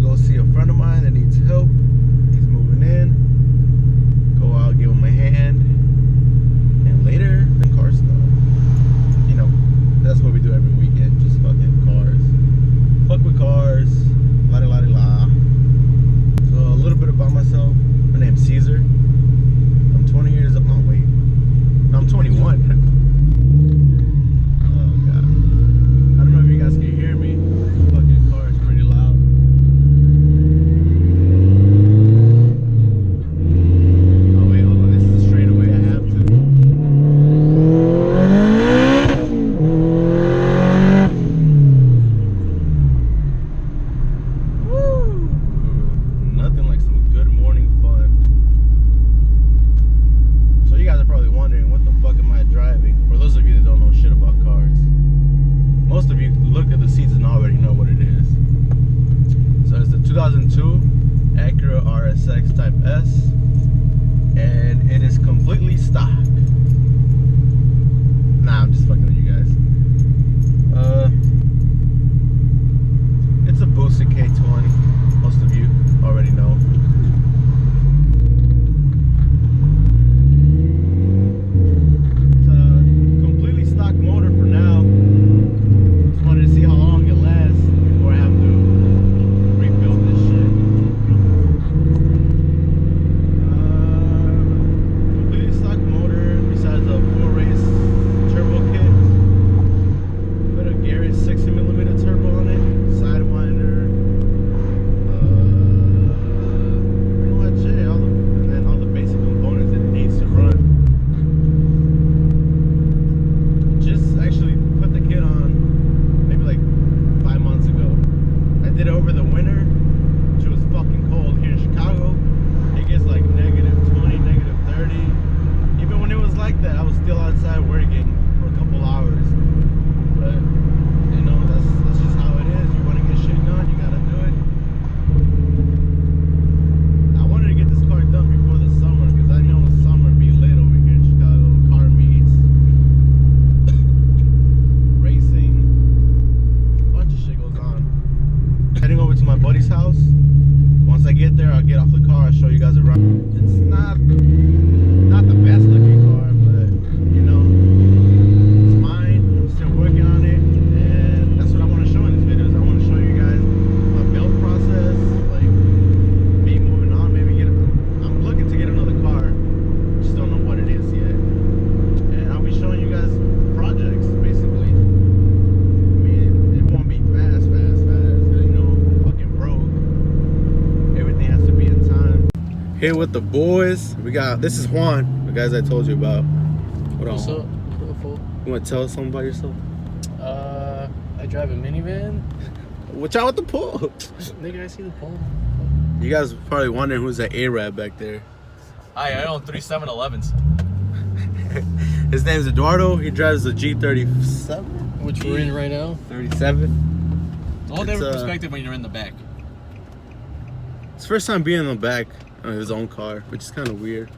go see a friend of mine that needs help. He's moving in. Go out, give him a hand. And later, then car stuff. You know, that's what we do every weekend. Just fucking cars. Fuck with cars. La-di-la-di-la. So a little bit about myself. My name's Caesar. I'm 20 years old. Oh, wait. No, I'm 21. Oh, God. I don't know if you guys can hear me. The fucking car is pretty loud. Oh, wait, hold on. This is a straightaway. I have to. Woo! Nothing like some good morning fun. So you guys are probably wondering, what the fuck am I driving? For those of you that don't know shit about cars. Most of you look at the seats and already know what it is. So it's the 2002 Acura RSX Type S. And it is completely stock. Nah, I'm just fucking with you guys. It's a boosted K20. Most of you already know. It's a completely stock motor for now. Just wanted to see how long it lasts before I have to rebuild this shit. Completely stock motor besides a 4-race turbo kit. With a Garrett 60mm turbo on it. Sidewinder. Pretty much it. And then all the basic components that it needs to run. Just actually put the kit on maybe like 5 months ago. I did it over the winter, which was fucking cold here in Chicago. It gets like -20, -30. Even when it was like that, I was still outside working for a couple hours. But you know, that's just how it is. You want to get shit done, you gotta do it. I wanted to get this car done before the summer because I know summer be lit over here in Chicago. Car meets, racing, a bunch of shit goes on. Heading over to my buddy's house. Once I get there, I'll get off the car. I'll show you guys around. It's not the best looking car, but you know, it's mine. I'm still working on it, and that's what I want to show in these videos. I want to show you guys my build process, like me moving on. I'm looking to get another car. Just don't know what it is yet. And I'll be showing you guys projects, basically. I mean, it won't be fast, because, you know, fucking broke. Everything has to be in time. Here with the boys, we got, this is Juan, the guys I told you about. What's up? You want to tell us something about yourself? I drive a minivan. Watch out with the pole. Nigga, I see the pole. You guys are probably wondering who's that Arab back there. Hi, I own 3 7-Elevens. His name's Eduardo. He drives the G37. Which we're in right now. 37. It's a whole different perspective when you're in the back. It's first time being in the back of his own car, which is kind of weird.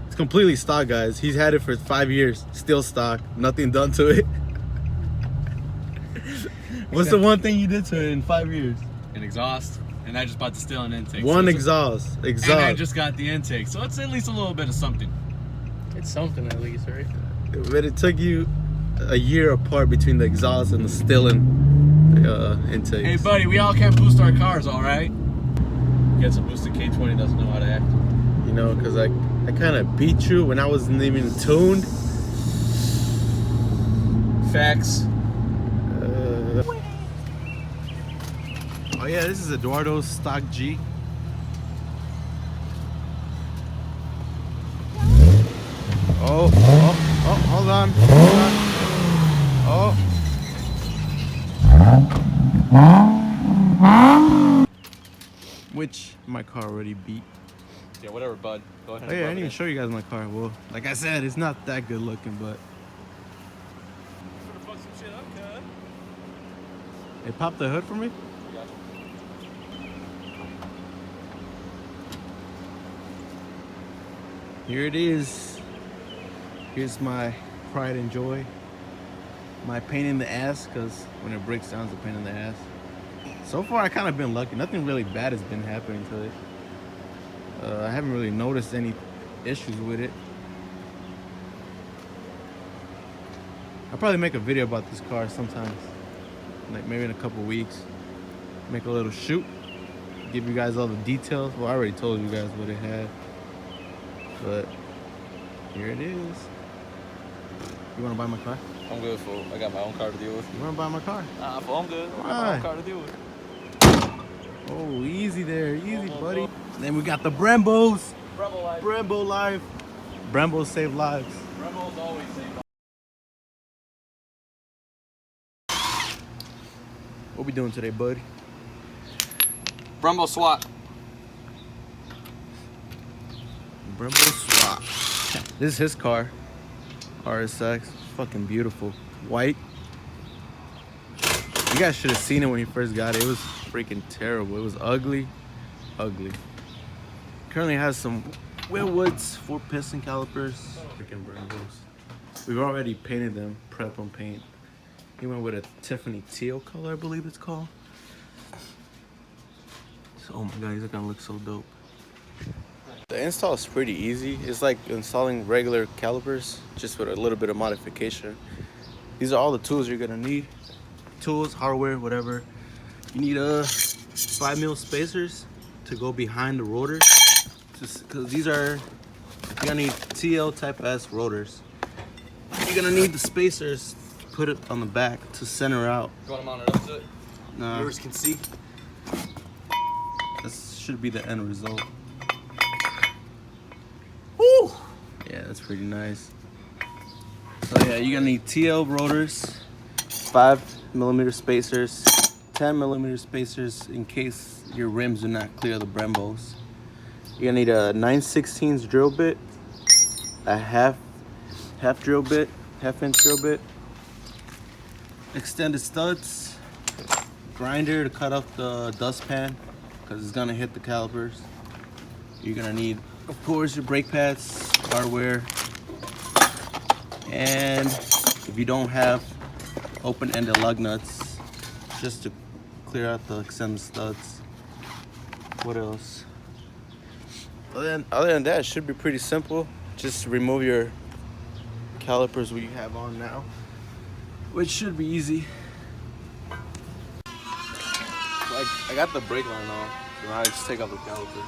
It's completely stock, guys. He's had it for 5 years. Still stock. Nothing done to it. What's the one thing you did to it in 5 years? An exhaust. And I just bought the still and intake. One so exhaust. And I just got the intake. So it's at least a little bit of something. It's something at least, right? But it took you a year apart between the exhaust and the still and intake. Hey, buddy, we all can't boost our cars, all right? Gets a boosted K20, doesn't know how to act. You know, because I kind of beat you when I wasn't even tuned. Facts. Oh yeah, this is Eduardo's stock G. Oh, hold on. Oh. Which my car already beat. Yeah, whatever, bud. Go ahead. Oh yeah, I didn't even show you guys my car. Well, like I said, it's not that good looking, but Fuck some shit up, cuz. it popped the hood for me. Here it is. Here's my pride and joy. My pain in the ass, because when it breaks down, it's a pain in the ass. So far, I kind of been lucky. Nothing really bad has been happening to it. I haven't really noticed any issues with it. I'll probably make a video about this car sometimes, like maybe in a couple weeks. Make a little shoot, give you guys all the details. Well, I already told you guys what it had, but here it is. You want to buy my car? I'm good, fool. I got my own car to deal with. You want to buy my car? Nah, fool, I'm good. I got my own car to deal with. Oh, easy there, easy, buddy. Then we got the Brembos. Brembo life. Brembo life. Brembos save lives. Brembo's always save lives. What we doing today, buddy? Brembo swap. Brembo swap. This is his car. RSX. Fucking beautiful. White. You guys should have seen it when you first got it. It was freaking terrible. It was ugly. Ugly. Currently has some Wheelwoods 4-piston calipers. Freaking Brembos. We've already painted them. Prep on paint. He went with a Tiffany teal color, I believe it's called. So, oh my god, these are gonna look so dope. The install is pretty easy. It's like installing regular calipers, just with a little bit of modification. These are all the tools you're gonna need. Tools, hardware, whatever. You need 5mm spacers to go behind the rotors, because these are, you're gonna need TL type S rotors. You're gonna need the spacers, put it on the back to center out. You want to mount it up to it? Nah. Viewers can see. This should be the end result. Woo! Yeah, that's pretty nice. So yeah, you're gonna need TL rotors, 5mm spacers, 10mm spacers in case your rims do not clear the Brembos. You're gonna need a 9/16 drill bit, a half inch drill bit, extended studs, grinder to cut off the dustpan because it's gonna hit the calipers. You're gonna need, of course, your brake pads, hardware, and if you don't have open-ended lug nuts, just to clear out the extended studs. What else? Other than that, it should be pretty simple. Just remove your calipers what you have on now, which should be easy. I got the brake line on, so now I just take off the caliper.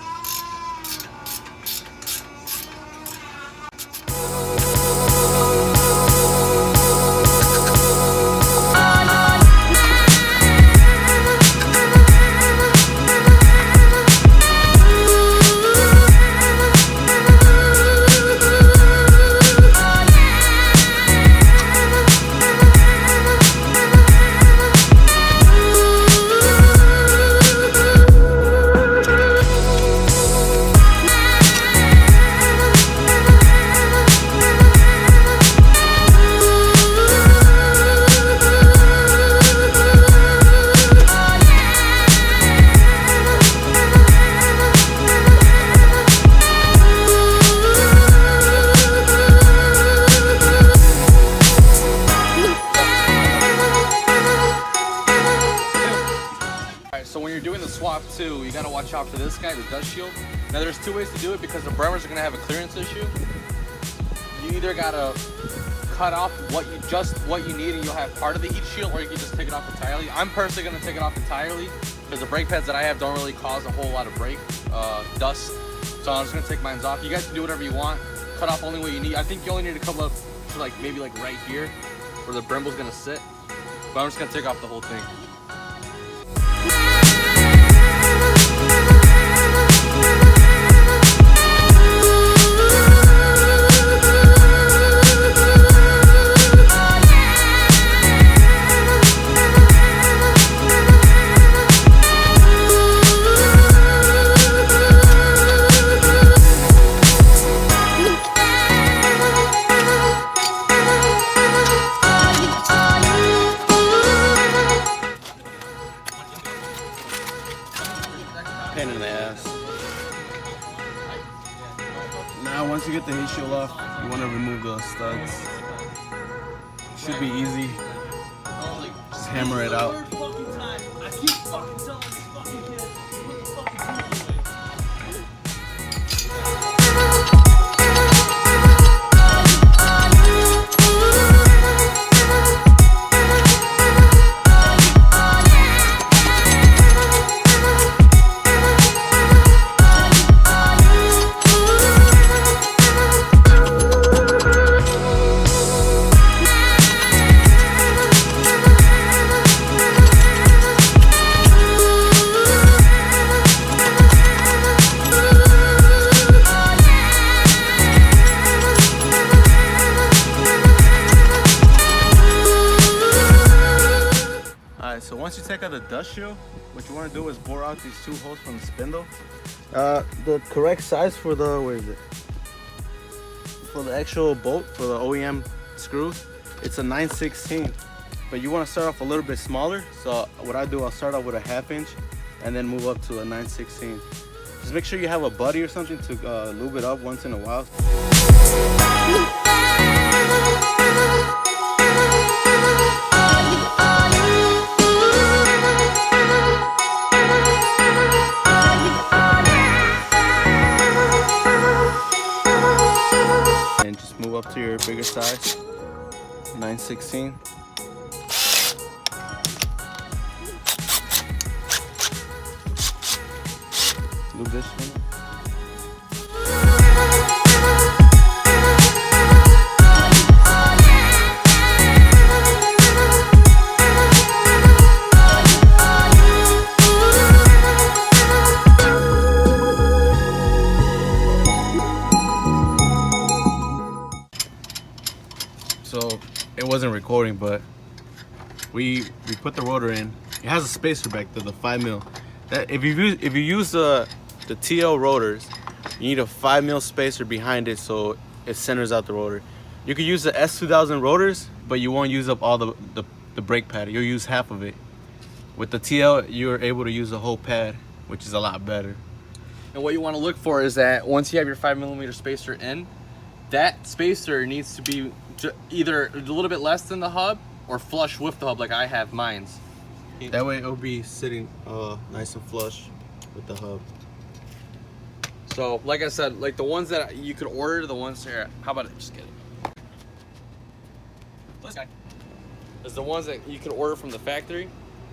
Swap too, you gotta watch out for this guy, the dust shield. Now there's two ways to do it because the Brembos are gonna have a clearance issue. You either gotta cut off what you need and you'll have part of the heat shield, or you can just take it off entirely. I'm personally gonna take it off entirely because the brake pads that I have don't really cause a whole lot of brake dust. So I'm just gonna take mine off. You guys can do whatever you want. Cut off only what you need. I think you only need a couple of, like maybe like right here where the Brembo's gonna sit. But I'm just gonna take off the whole thing. Pain in the ass. Now once you get the heat shield off, you want to remove the studs. Should be easy. Just hammer it out. Alright, so once you take out the dust shield, what you want to do is bore out these 2 holes from the spindle. The correct size for the, where is it? For the actual bolt, for the OEM screws, it's a 9/16. But you want to start off a little bit smaller. So what I do, I'll start off with a 1/2 inch and then move up to a 9/16. Just make sure you have a buddy or something to lube it up once in a while. And just move up to your bigger size, 9/16. Lube this one. So it wasn't recording, but we put the rotor in. It has a spacer back there, the 5 mil. That if you use the TL rotors, you need a 5 mil spacer behind it so it centers out the rotor. You could use the S2000 rotors, but you won't use up all the brake pad. You'll use half of it. With the TL, you're able to use the whole pad, which is a lot better. And what you want to look for is that once you have your 5mm spacer in, that spacer needs to be either a little bit less than the hub or flush with the hub, like I have mine's. That way it'll be sitting nice and flush with the hub. So, like I said, like the ones that you could order, the ones here, how about it? Just get it. This guy is the ones that you can order from the factory,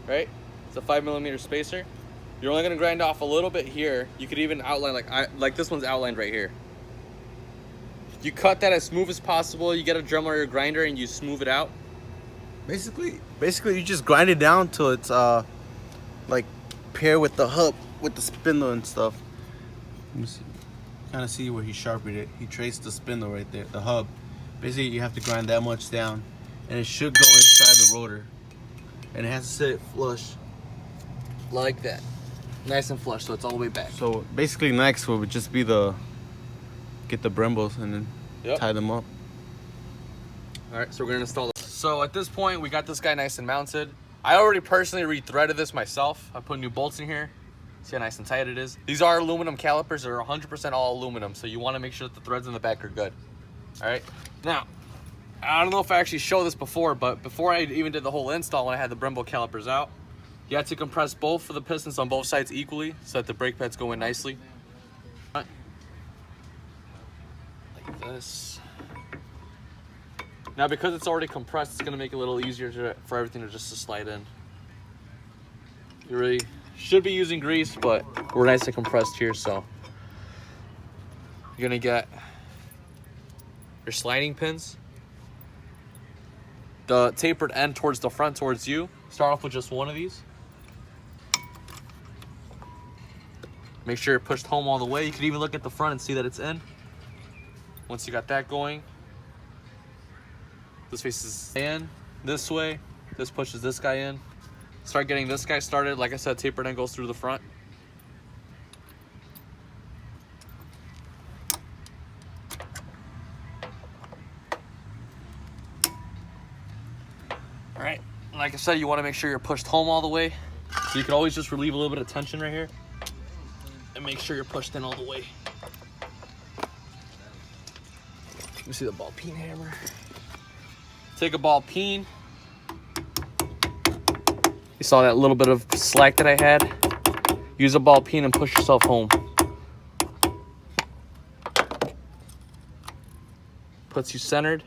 right? It's a 5mm spacer. You're only gonna grind off a little bit here. You could even outline like this one's outlined right here. You cut that as smooth as possible. You get a Dremel or your grinder and you smooth it out. Basically you just grind it down till it's like pair with the hub, with the spindle and stuff. Let me see. Kind of see where he sharpened it. He traced the spindle right there, the hub. Basically, you have to grind that much down, and it should go inside the rotor, and it has to sit flush like that, nice and flush, so it's all the way back. So basically, next would just be get the Brembos and then tie them up. All right, so we're gonna install this. So at this point, we got this guy nice and mounted. I already personally re-threaded this myself. I put new bolts in here. See how nice and tight it is. These are aluminum calipers. They're 100% all aluminum, so you want to make sure that the threads in the back are good. All right. Now, I don't know if I actually showed this before, but before I even did the whole install, when I had the Brembo calipers out, you have to compress both of the pistons on both sides equally so that the brake pads go in nicely. Like this. Now, because it's already compressed, it's going to make it a little easier for everything to just slide in. You really should be using grease, but we're nice and compressed here, so you're gonna get your sliding pins, the tapered end towards the front towards you. Start off with just one of these. Make sure you're pushed home all the way. You can even look at the front and see that it's in. Once you got that going, this faces in this way, this pushes this guy in. Start getting this guy started. Like I said, tapered end goes through the front. All right, like I said, you want to make sure you're pushed home all the way. So you can always just relieve a little bit of tension right here and make sure you're pushed in all the way. Let me see the ball peen hammer. Take a ball peen. You saw that little bit of slack that I had. Use a ball peen and push yourself home. Puts you centered.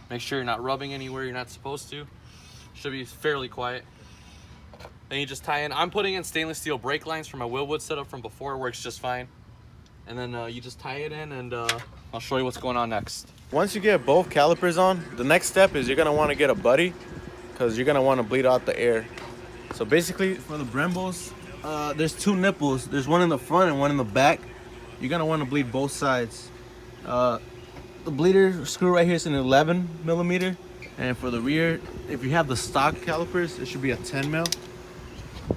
Make sure you're not rubbing anywhere you're not supposed to. Should be fairly quiet. Then you just tie in. I'm putting in stainless steel brake lines from my Willwood setup from before. It works just fine. And then you just tie it in, and I'll show you what's going on next. Once you get both calipers on, the next step is you're gonna want to get a buddy, because you're gonna want to bleed out the air. So basically, for the Brembos, there's 2 nipples. There's one in the front and one in the back. You're gonna want to bleed both sides. The bleeder screw right here is an 11mm. And for the rear, if you have the stock calipers, it should be a 10 mil.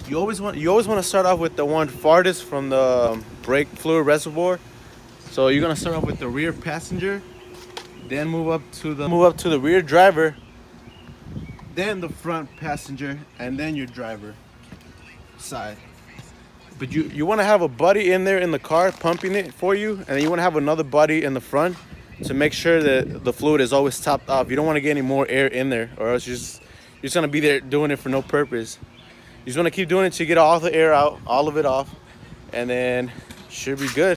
You always want to start off with the one farthest from the brake fluid reservoir. So you're gonna start off with the rear passenger, then move up to the rear driver, then the front passenger, and then your driver side. But you want to have a buddy in there in the car pumping it for you, and then you want to have another buddy in the front to make sure that the fluid is always topped off. You don't want to get any more air in there, or else you're just gonna be there doing it for no purpose. You just want to keep doing it to get all the air out, all of it off, and then should be good.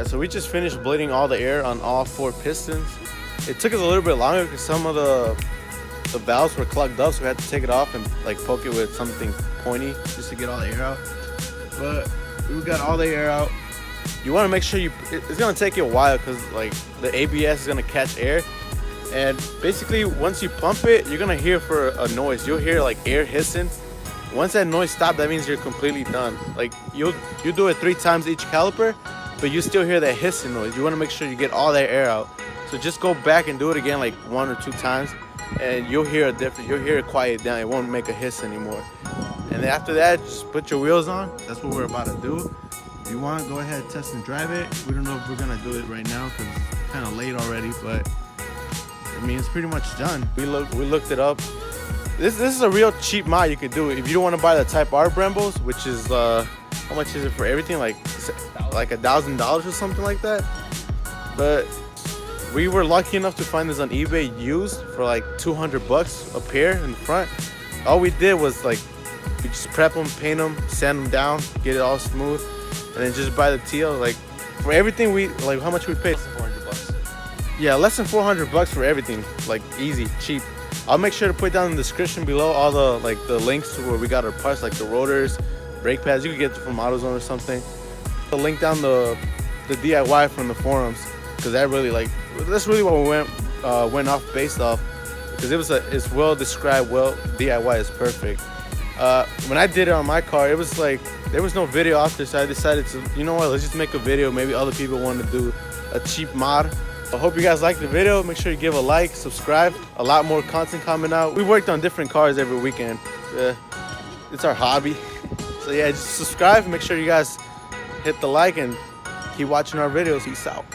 So we just finished bleeding all the air on all 4 pistons. It took us a little bit longer because some of the valves were clogged up, so we had to take it off and like poke it with something pointy just to get all the air out. But we got all the air out. You want to make sure it's gonna take you a while because like the ABS is gonna catch air, and basically once you pump it, you're gonna hear for a noise. You'll hear like air hissing. Once that noise stops, that means you're completely done. Like you do it 3 times each caliper, but you still hear that hissing noise. You want to make sure you get all that air out. So just go back and do it again like 1 or 2 times, and you'll hear it quiet down. It won't make a hiss anymore. And then after that, just put your wheels on. That's what we're about to do. If you want, go ahead, test and drive it. We don't know if we're gonna do it right now because it's kind of late already, but I mean, it's pretty much done. We looked it up. This is a real cheap mod you could do if you don't want to buy the Type R Brembos, which is how much is it for everything? Like $1,000 or something like that. But we were lucky enough to find this on eBay used for like $200 a pair in the front. All we did was like we just prep them, paint them, sand them down, get it all smooth, and then just buy the TL. Like for everything, we like how much we paid? $400. Yeah, less than $400 for everything. Like easy, cheap. I'll make sure to put down in the description below all the links to where we got our parts, like the rotors, brake pads. You can get them from AutoZone or something. I'll link down the DIY from the forums, because that's really what we went off based off, because it's well described. Well, DIY is perfect. When I did it on my car, it was like there was no video after, so I decided to, you know what, let's just make a video. Maybe other people want to do a cheap mod. I hope you guys liked the video. Make sure you give a like, subscribe. A lot more content coming out. We worked on different cars every weekend. It's our hobby. So yeah, just subscribe. Make sure you guys hit the like and keep watching our videos. Peace out.